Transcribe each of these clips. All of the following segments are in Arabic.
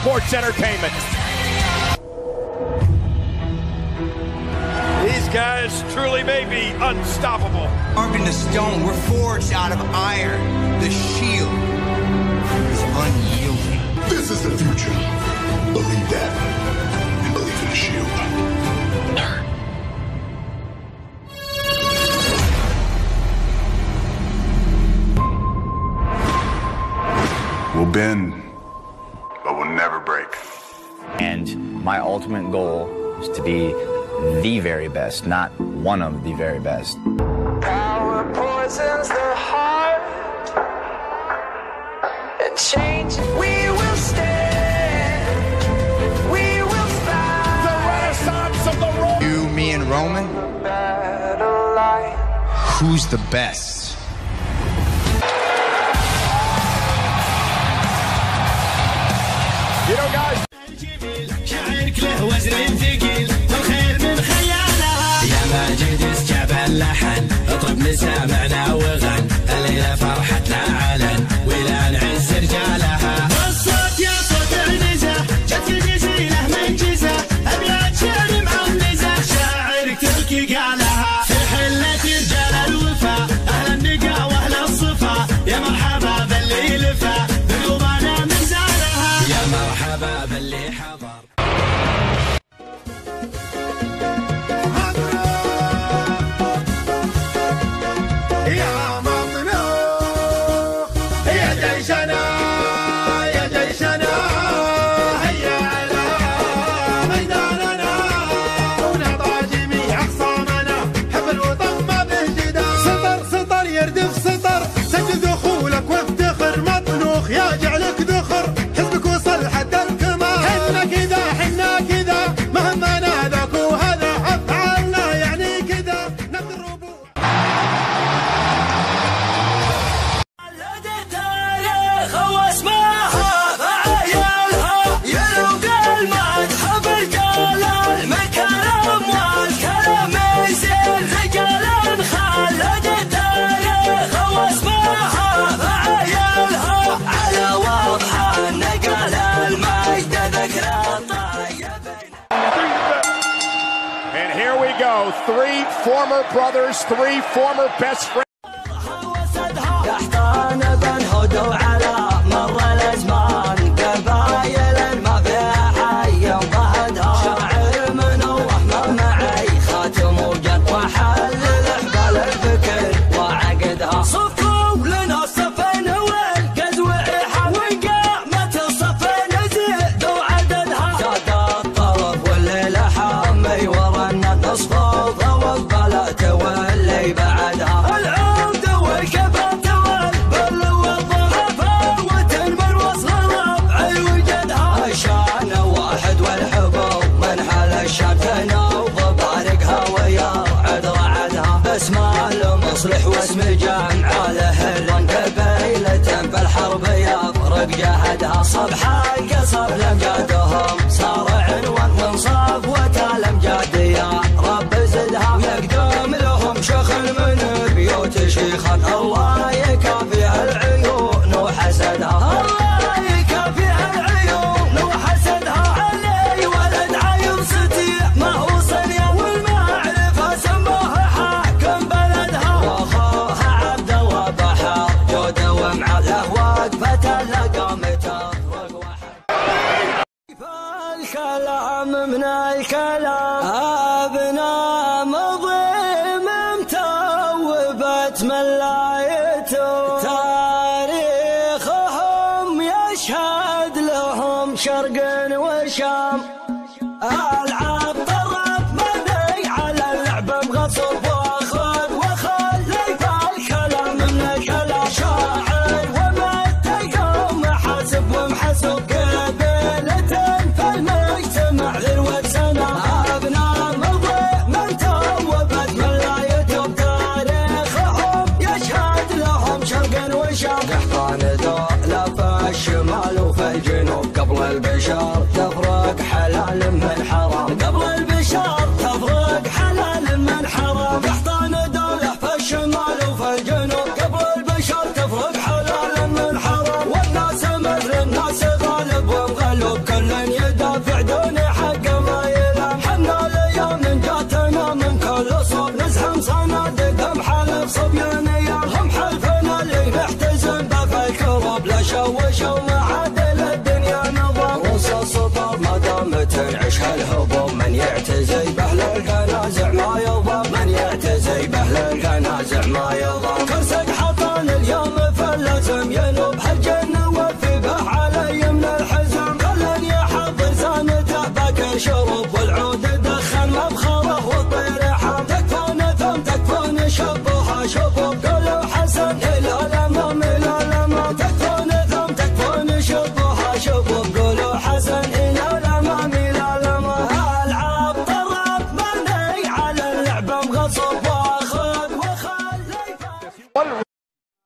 sports entertainment. These guys truly may be unstoppable. Carved in the stone, we're forged out of iron. The shield is unyielding. This is the future. Believe that. And believe in the shield. Nerd. We'll bend, but we'll never break. And my ultimate goal is to be the very best, not one of the very best. Power poisons the heart and change. We will stand. We will fight. The renaissance of the Roman. You, me, and Roman? Battle line. Who's the best? You know, guys. شاعرك له وزن ثقيل والخير من خيالها يا ماجد اسكب اللحن اطرب مسامعنا وغن الليله فرحتنا علن ولا نعز رجالها والصوت يا صوت عنزه جت الجزيله منجزه ابيات شعر معمزه شاعرك تركي قالها في حله رجال الوفا اهل النقا واهل الصفا يا مرحبا باللي لفا بقلوبنا من زارها يا مرحبا باللي حضر يا مطلوب يا جيشنا يا جيشنا هيا على ميداننا ونضع جميع أخصامنا حب الوطن ما به جدال سطر سطر يردف سطر سجل دخولك وافتخر مطنوخ يا جعلك ذخر حزبك وصل حتى الكمال حنا كذا مهما ناداك وهذا أفعالنا يعني كذا نبذ الربوع And here we go. 3 former brothers, 3 former best friends. يحتان بنهدوا على مر الازمان قبايل ما فيها حي وضهدها شاعر من الله معي خاتم وجد وحل الاحبال الفكر وعقدها صفوا لنا صفين والقد وعيحه وقامت الصفين زيدوا عددها زاد الطرف والليل حامي ورنا نصفوض والبلات واللي بعدها العود والكبات اسماء المصلح واسم جامعة له قبيلة بالحرب يفرق جهدها صبح القصر لمجادهم صار عنوان منصاب وتالمجاد يا رب زدها يقدم لهم شخل من بيوت شيخا الله يكافي العيون وحسدها الله يكافي العيون وحسدها علي ولد عيب ستيع ما هو صنيع والمعرفة سموها حاكم بلدها واخوها عبد الله بحر جوده ومع له وقفة لقامته الكلام من صب واخذ وخلي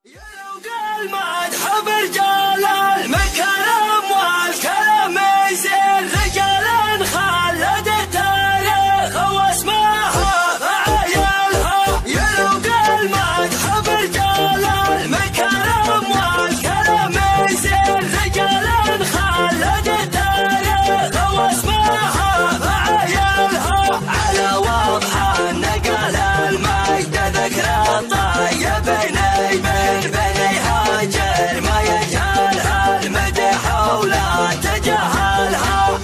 يلوق المدح برجال المكرم والكلام يزين رجال خلد التاريخ واسمها فعيالها يلوق المدح برجال المكرم والكلام يزين رجال خلد التاريخ واسمها فعيالها على وضح النقل المجد ذكرى الطيبين من بني هاجر ما يجهلها المدح ولا تجهلها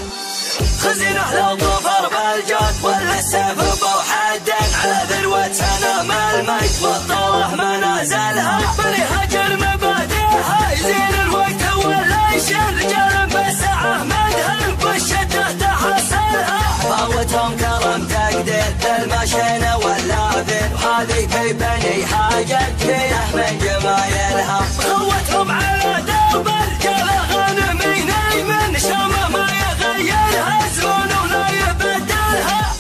خزينة للظفر بالجود ولا السيف بوحد على ذروة سنام المجد والطوح منازلها بني هاجر مبادئها يزين الوقت ولا يشيل رجال بسعة مدهن بالشدة تحصلها فاوتهم كرم تقدير المشينة واللافين وهذه في بني حاجر كفيله من جمايلها خوتهم على درب الرجال غانمين من شام ما يغيرها زون ولا يبدلها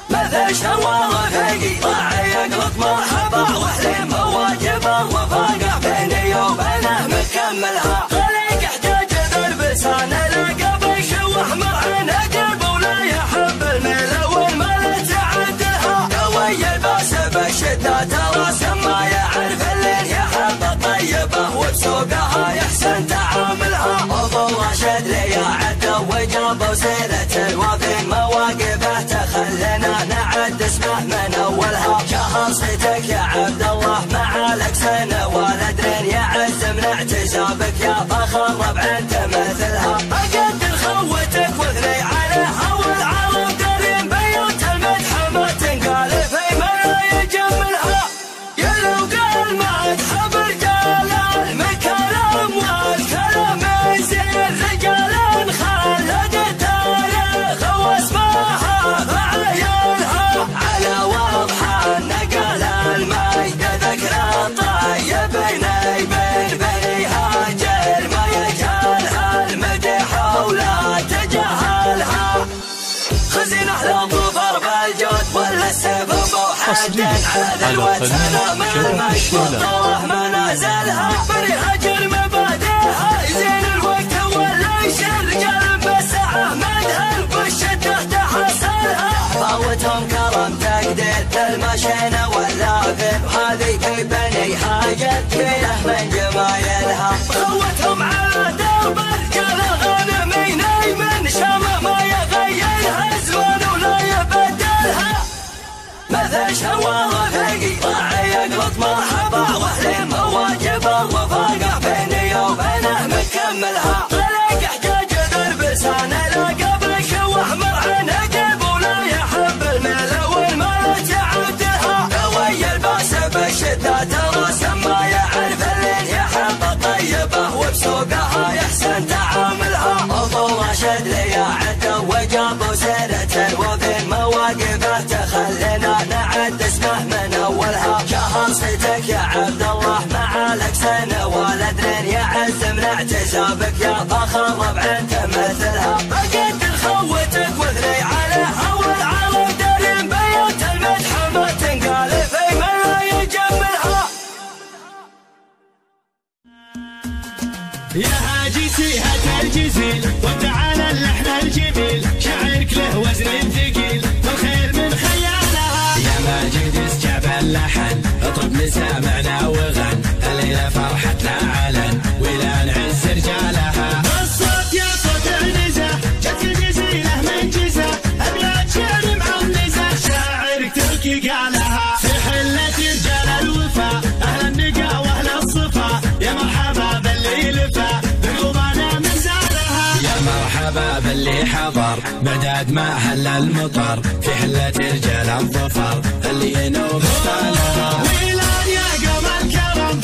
مثل شوار فقي راعي يقلط مرحبا وحليم بواجبه وفاقع بيني وبينه مكملها خليك احتاج ذربسان لقب يشوح معنا قلب ولا يحب الميل والمال تعدلها قوي الباس بالشدة ترى ما يعرف اللي يحب الطيبه وبسوقها يحسن تعاملها ابو راشد لي عدى وجاب وسيرة الوافين مواقفه تخلينا نعد اسمه من اولها شهر صيتك يا عبد الله مع لك سنه ولدين يعز من اعتسابك يا فخر ربع انت مثلها اقدر خوتك واثني عليها والعرب دارين بيوت المدح ما تنقال في ما يجملها يلوق المدح برجال المكرم والكلام يزين رجال خلد التاريخ واسمها فعيالها على وضح النقل المجد ذكرى الطيبين من بني هاجر ما يجهلها المدح ولا تجهلها خزينة للظفر بالجود ولا السيف بوحد على ذروة سنام المجد والطوح منازلها بني هاجر مبادئها يزين الوقت ولا يشيل رجال بسعة مدهن بالشدة تحصلها فاوتهم كرم تقدير المشينة واللافين وهذه في بني حاجر كفيله من جمايلها خوتهم على درب الرجال غانمين من شام ما يغيرها زمان ولا يبدلها مثل شوار فقي راعي يقلط مرحبا وحليم بواجبه وفاقع بيني وبينه مكملها خليك احتاج ذربسان لقب يشوح مرعنا قلب ولا يحب الميل والمال تعدلها قوي الباس بالشدة ترى ما يعرف اللي يحب الطيبه وبسوقها يحسن تعاملها ابو راشد لي عدى وجاب وسيرة الوفين مواقفه تخلينا نعد اسمه من اولها شهر صيتك يا عبد الله مع لك سنه ولدين يعز من اعتسابك يا فخر ربع انت مثلها اقدر خوتك واثني عليها والعرب دارين بيوت المدح ما تنقال في ما يجملها يا هاجي سيهة الجزيل وتعالى اللحن الجميل شعرك له وزن ثقيل والخير من خيالها يا ماجد اسجاب اللحن اطرب مسامعنا وغن الليلة فرحتنا علن ولا نعز رجالها الصوت يا صوت عنزة جت الجزيلة من جزة ابيات شعر معونزة شاعرك تلقي قالها في حلة رجال الوفا اهل النقا واهل الصفا يا مرحبا باللي لفا بقلوبنا من زارها يا مرحبا باللي حضر بعداد ما هل المطر في حلة رجال الظفر اللي ينوب طالها ويلان يا قمر الكرم